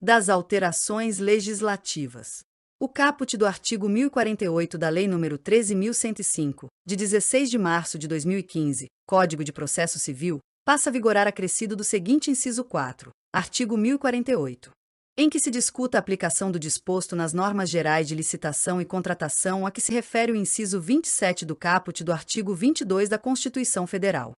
das alterações legislativas. O caput do artigo 1048 da Lei nº 13.105, de 16 de março de 2015, Código de Processo Civil, passa a vigorar acrescido do seguinte inciso 4, artigo 1048. Em que se discuta a aplicação do disposto nas normas gerais de licitação e contratação a que se refere o inciso 27 do caput do artigo 22 da Constituição Federal.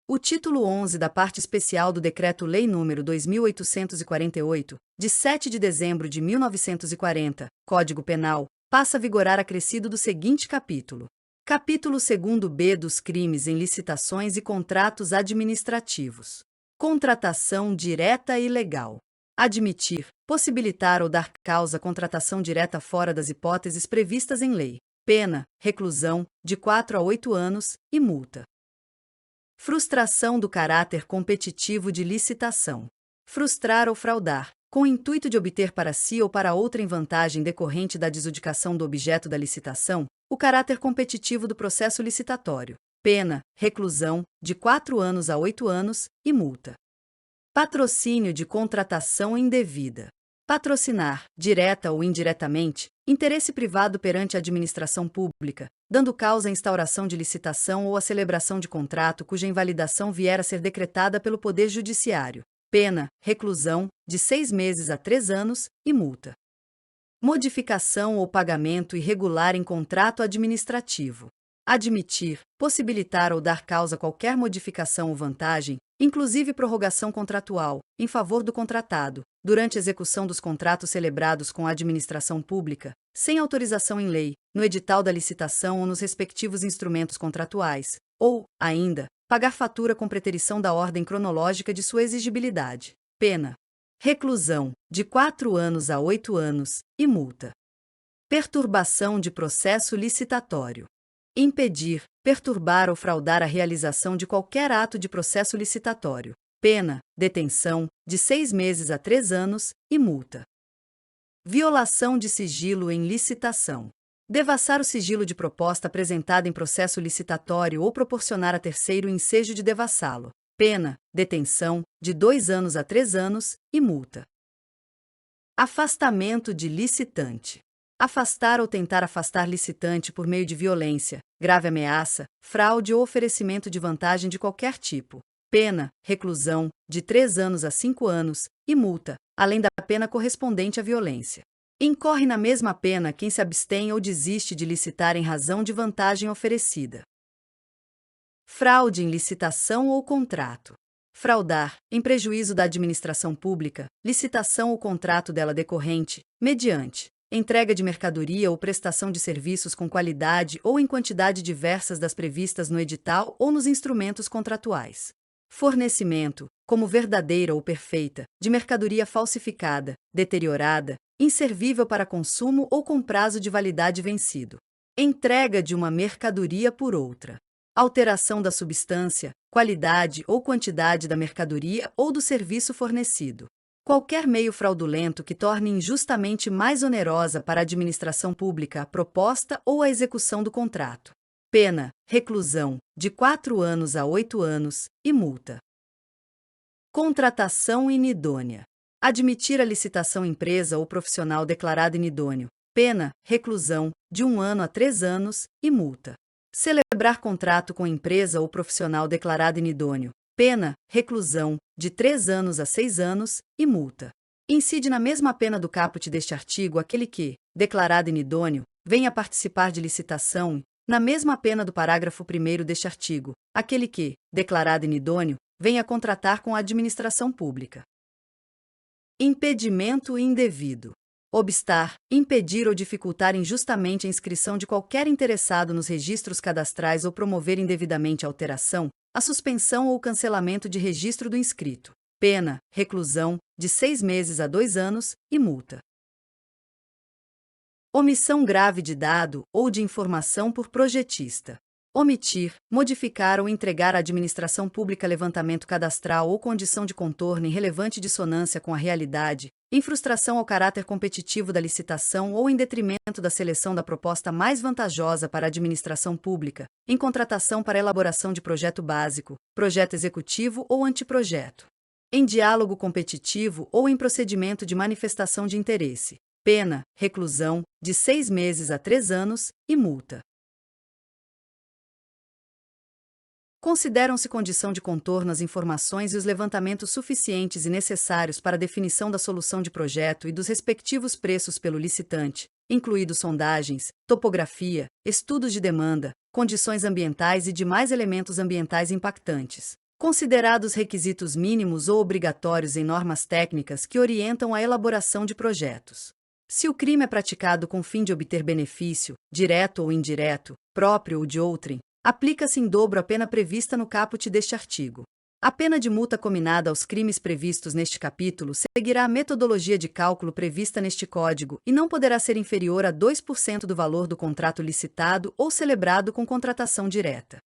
O título 11 da parte especial do Decreto-Lei nº 2.848, de 7 de dezembro de 1940, Código Penal, passa a vigorar acrescido do seguinte capítulo. Capítulo 2º-B dos crimes em licitações e contratos administrativos. Contratação direta e legal. Admitir, possibilitar ou dar causa à contratação direta fora das hipóteses previstas em lei. Pena, reclusão, de 4 a 8 anos, e multa. Frustração do caráter competitivo de licitação. Frustrar ou fraudar, com o intuito de obter para si ou para outrem vantagem decorrente da desudicação do objeto da licitação, o caráter competitivo do processo licitatório. Pena, reclusão, de 4 anos a 8 anos, e multa. Patrocínio de contratação indevida. Patrocinar, direta ou indiretamente, interesse privado perante a administração pública, dando causa à instauração de licitação ou à celebração de contrato cuja invalidação vier a ser decretada pelo Poder Judiciário. Pena, reclusão, de 6 meses a 3 anos, e multa. Modificação ou pagamento irregular em contrato administrativo. Admitir, possibilitar ou dar causa a qualquer modificação ou vantagem, inclusive prorrogação contratual, em favor do contratado, durante a execução dos contratos celebrados com a administração pública, sem autorização em lei, no edital da licitação ou nos respectivos instrumentos contratuais, ou, ainda, pagar fatura com preterição da ordem cronológica de sua exigibilidade. Pena. Reclusão, de 4 anos a 8 anos, e multa. Perturbação de processo licitatório. Impedir, perturbar ou fraudar a realização de qualquer ato de processo licitatório. Pena, detenção, de 6 meses a 3 anos, e multa. Violação de sigilo em licitação. Devassar o sigilo de proposta apresentada em processo licitatório ou proporcionar a terceiro o ensejo de devassá-lo. Pena, detenção, de 2 anos a 3 anos, e multa. Afastamento de licitante. Afastar ou tentar afastar licitante por meio de violência, grave ameaça, fraude ou oferecimento de vantagem de qualquer tipo. Pena, reclusão, de 3 anos a 5 anos, e multa, além da pena correspondente à violência. Incorre na mesma pena quem se abstém ou desiste de licitar em razão de vantagem oferecida. Fraude em licitação ou contrato. Fraudar, em prejuízo da administração pública, licitação ou contrato dela decorrente, mediante entrega de mercadoria ou prestação de serviços com qualidade ou em quantidade diversas das previstas no edital ou nos instrumentos contratuais. Fornecimento, como verdadeira ou perfeita, de mercadoria falsificada, deteriorada, inservível para consumo ou com prazo de validade vencido. Entrega de uma mercadoria por outra. Alteração da substância, qualidade ou quantidade da mercadoria ou do serviço fornecido. Qualquer meio fraudulento que torne injustamente mais onerosa para a administração pública a proposta ou a execução do contrato. Pena, reclusão, de 4 anos a 8 anos, e multa. Contratação inidônea. Admitir a licitação empresa ou profissional declarado inidôneo. Pena, reclusão, de 1 ano a 3 anos, e multa. Celebrar contrato com empresa ou profissional declarado inidôneo. Pena, reclusão, de 3 anos a 6 anos, e multa. Incide na mesma pena do caput deste artigo aquele que, declarado inidôneo, venha participar de licitação, na mesma pena do parágrafo 1º deste artigo, aquele que, declarado inidôneo, venha contratar com a administração pública. Impedimento indevido. Obstar, impedir ou dificultar injustamente a inscrição de qualquer interessado nos registros cadastrais ou promover indevidamente a alteração, a suspensão ou cancelamento de registro do inscrito. Pena, reclusão, de 6 meses a 2 anos, e multa. Omissão grave de dado ou de informação por projetista. Omitir, modificar ou entregar à administração pública levantamento cadastral ou condição de contorno em relevante dissonância com a realidade, em frustração ao caráter competitivo da licitação ou em detrimento da seleção da proposta mais vantajosa para a administração pública, em contratação para elaboração de projeto básico, projeto executivo ou anteprojeto. em diálogo competitivo ou em procedimento de manifestação de interesse. Pena, reclusão, de 6 meses a 3 anos, e multa. Consideram-se condição de contorno as informações e os levantamentos suficientes e necessários para a definição da solução de projeto e dos respectivos preços pelo licitante, incluídos sondagens, topografia, estudos de demanda, condições ambientais e demais elementos ambientais impactantes, considerados requisitos mínimos ou obrigatórios em normas técnicas que orientam a elaboração de projetos. Se o crime é praticado com fim de obter benefício, direto ou indireto, próprio ou de outrem, aplica-se em dobro a pena prevista no caput deste artigo. A pena de multa cominada aos crimes previstos neste capítulo seguirá a metodologia de cálculo prevista neste Código e não poderá ser inferior a 2% do valor do contrato licitado ou celebrado com contratação direta.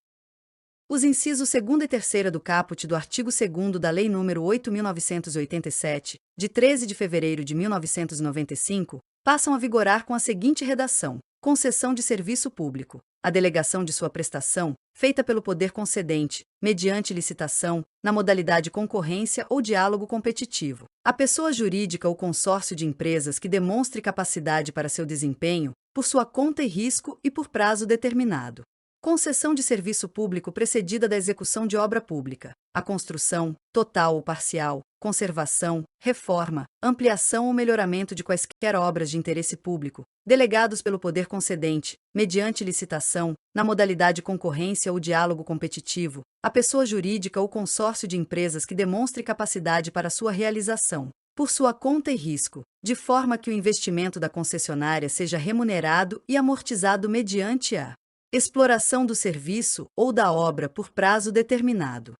Os incisos 2º e 3º do caput do artigo 2º da Lei nº 8.987, de 13 de fevereiro de 1995, passam a vigorar com a seguinte redação: concessão de serviço público. A delegação de sua prestação, feita pelo poder concedente, mediante licitação, na modalidade concorrência ou diálogo competitivo. A pessoa jurídica ou consórcio de empresas que demonstre capacidade para seu desempenho, por sua conta e risco e por prazo determinado. Concessão de serviço público precedida da execução de obra pública. A construção, total ou parcial, conservação, reforma, ampliação ou melhoramento de quaisquer obras de interesse público, delegados pelo poder concedente, mediante licitação, na modalidade concorrência ou diálogo competitivo, a pessoa jurídica ou consórcio de empresas que demonstre capacidade para sua realização, por sua conta e risco, de forma que o investimento da concessionária seja remunerado e amortizado mediante a exploração do serviço ou da obra por prazo determinado.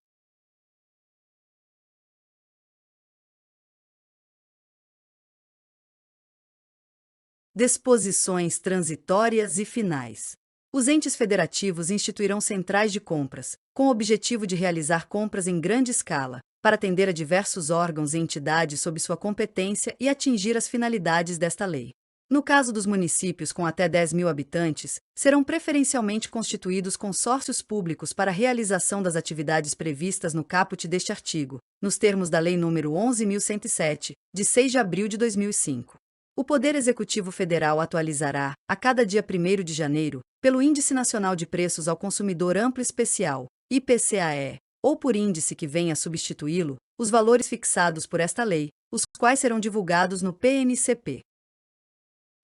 Disposições transitórias e finais. Os entes federativos instituirão centrais de compras, com o objetivo de realizar compras em grande escala, para atender a diversos órgãos e entidades sob sua competência e atingir as finalidades desta lei. No caso dos municípios com até 10.000 habitantes, serão preferencialmente constituídos consórcios públicos para a realização das atividades previstas no caput deste artigo, nos termos da Lei nº 11.107, de 6 de abril de 2005. O Poder Executivo Federal atualizará, a cada dia 1º de janeiro, pelo Índice Nacional de Preços ao Consumidor Amplo Especial, IPCAE, ou por índice que venha a substituí-lo, os valores fixados por esta lei, os quais serão divulgados no PNCP.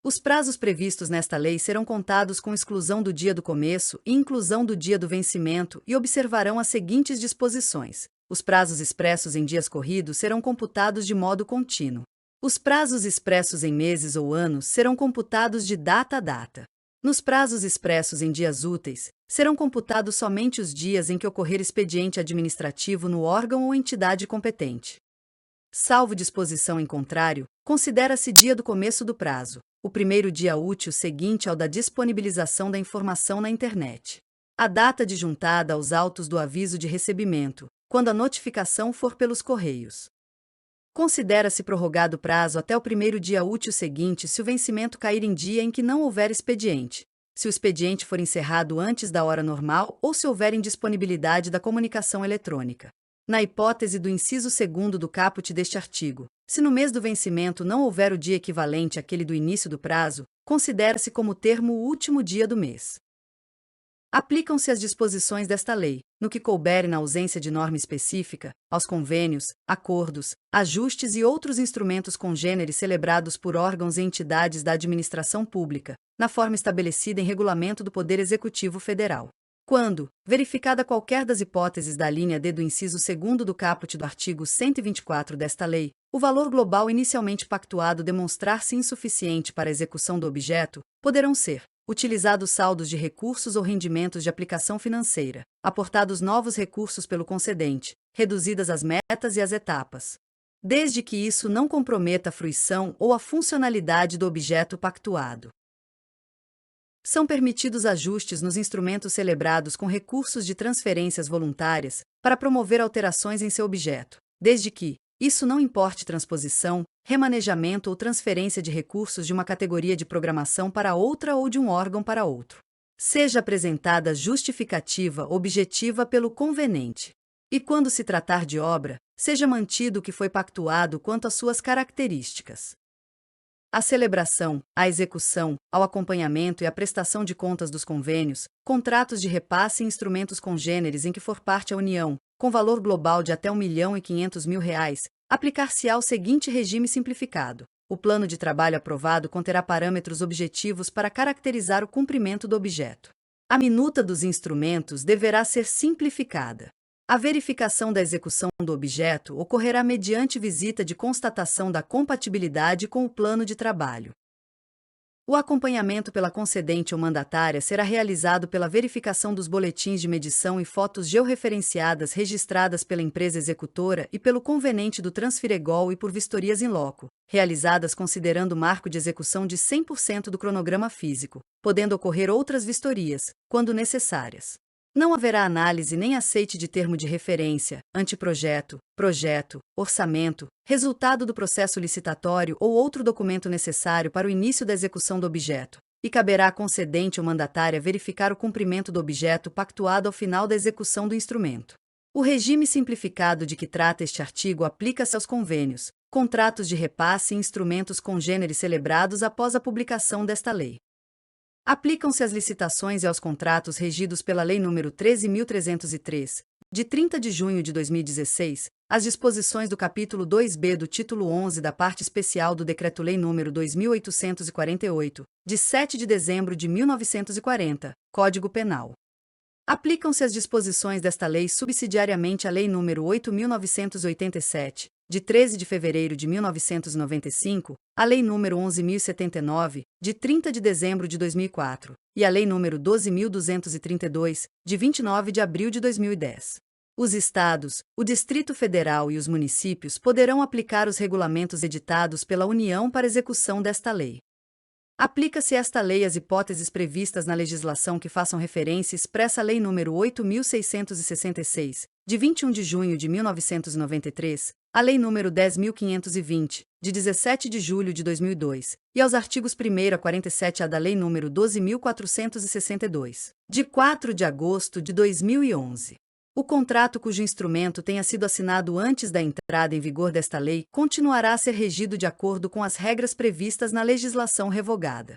Os prazos previstos nesta lei serão contados com exclusão do dia do começo e inclusão do dia do vencimento e observarão as seguintes disposições. Os prazos expressos em dias corridos serão computados de modo contínuo. Os prazos expressos em meses ou anos serão computados de data a data. Nos prazos expressos em dias úteis, serão computados somente os dias em que ocorrer expediente administrativo no órgão ou entidade competente. Salvo disposição em contrário, considera-se dia do começo do prazo o primeiro dia útil seguinte ao da disponibilização da informação na internet. A data de juntada aos autos do aviso de recebimento, quando a notificação for pelos correios. Considera-se prorrogado o prazo até o primeiro dia útil seguinte se o vencimento cair em dia em que não houver expediente, se o expediente for encerrado antes da hora normal ou se houver indisponibilidade da comunicação eletrônica. Na hipótese do inciso 2º do caput deste artigo, se no mês do vencimento não houver o dia equivalente àquele do início do prazo, considera-se como termo o último dia do mês. Aplicam-se as disposições desta lei, no que couber na ausência de norma específica, aos convênios, acordos, ajustes e outros instrumentos congêneres celebrados por órgãos e entidades da administração pública, na forma estabelecida em regulamento do Poder Executivo Federal. Quando, verificada qualquer das hipóteses da linha D do inciso 2º do caput do artigo 124 desta lei, o valor global inicialmente pactuado demonstrar-se insuficiente para a execução do objeto, poderão ser utilizados saldos de recursos ou rendimentos de aplicação financeira, aportados novos recursos pelo concedente, reduzidas as metas e as etapas, desde que isso não comprometa a fruição ou a funcionalidade do objeto pactuado. São permitidos ajustes nos instrumentos celebrados com recursos de transferências voluntárias para promover alterações em seu objeto, desde que isso não importe transposição, remanejamento ou transferência de recursos de uma categoria de programação para outra ou de um órgão para outro. Seja apresentada justificativa objetiva pelo convenente. E quando se tratar de obra, seja mantido o que foi pactuado quanto às suas características. A celebração, a execução, ao acompanhamento e a prestação de contas dos convênios, contratos de repasse e instrumentos congêneres em que for parte a União, com valor global de até R$ 1.500.000, aplicar-se-á o seguinte regime simplificado. O plano de trabalho aprovado conterá parâmetros objetivos para caracterizar o cumprimento do objeto. A minuta dos instrumentos deverá ser simplificada. A verificação da execução do objeto ocorrerá mediante visita de constatação da compatibilidade com o plano de trabalho. O acompanhamento pela concedente ou mandatária será realizado pela verificação dos boletins de medição e fotos georreferenciadas registradas pela empresa executora e pelo convenente do Transfiregol e por vistorias in loco, realizadas considerando o marco de execução de 100% do cronograma físico, podendo ocorrer outras vistorias, quando necessárias. Não haverá análise nem aceite de termo de referência, anteprojeto, projeto, orçamento, resultado do processo licitatório ou outro documento necessário para o início da execução do objeto, e caberá à concedente ou mandatária verificar o cumprimento do objeto pactuado ao final da execução do instrumento. O regime simplificado de que trata este artigo aplica-se aos convênios, contratos de repasse e instrumentos congêneres celebrados após a publicação desta lei. Aplicam-se às licitações e aos contratos regidos pela Lei nº 13.303, de 30 de junho de 2016, as disposições do capítulo 2b do título 11 da parte especial do Decreto-Lei nº 2.848, de 7 de dezembro de 1940, Código Penal. Aplicam-se as disposições desta lei subsidiariamente à Lei nº 8.987, de 13 de fevereiro de 1995, a Lei nº 11.079, de 30 de dezembro de 2004, e a Lei nº 12.232, de 29 de abril de 2010. Os Estados, o Distrito Federal e os municípios poderão aplicar os regulamentos editados pela União para execução desta lei. Aplica-se esta lei às hipóteses previstas na legislação que façam referência expressa à Lei nº 8.666, de 21 de junho de 1993, à Lei nº 10.520, de 17 de julho de 2002, e aos artigos 1º a 47A da Lei nº 12.462, de 4 de agosto de 2011. O contrato cujo instrumento tenha sido assinado antes da entrada em vigor desta lei continuará a ser regido de acordo com as regras previstas na legislação revogada.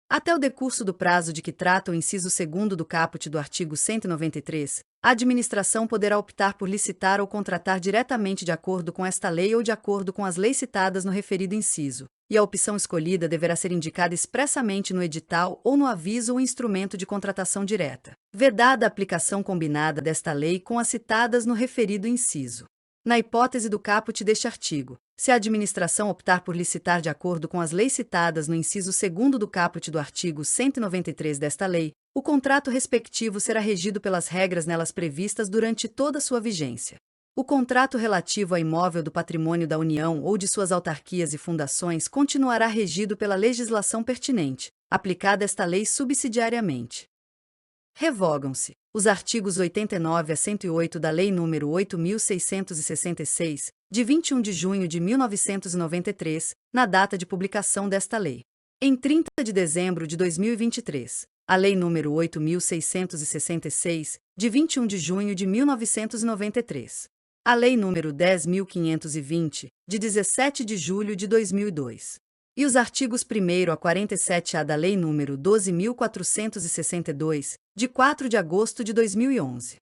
Até o decurso do prazo de que trata o inciso 2º do caput do artigo 193, a administração poderá optar por licitar ou contratar diretamente de acordo com esta lei ou de acordo com as leis citadas no referido inciso, e a opção escolhida deverá ser indicada expressamente no edital ou no aviso ou instrumento de contratação direta, vedada a aplicação combinada desta lei com as citadas no referido inciso. Na hipótese do caput deste artigo, se a administração optar por licitar de acordo com as leis citadas no inciso 2º do caput do artigo 193 desta lei, o contrato respectivo será regido pelas regras nelas previstas durante toda sua vigência. O contrato relativo a imóvel do patrimônio da União ou de suas autarquias e fundações continuará regido pela legislação pertinente, aplicada esta lei subsidiariamente. Revogam-se os artigos 89 a 108 da Lei nº 8.666, de 21 de junho de 1993, na data de publicação desta lei. Em 30 de dezembro de 2023, a Lei nº 8.666, de 21 de junho de 1993. A Lei nº 10.520, de 17 de julho de 2002. E os artigos 1º a 47A da Lei nº 12.462, de 4 de agosto de 2011.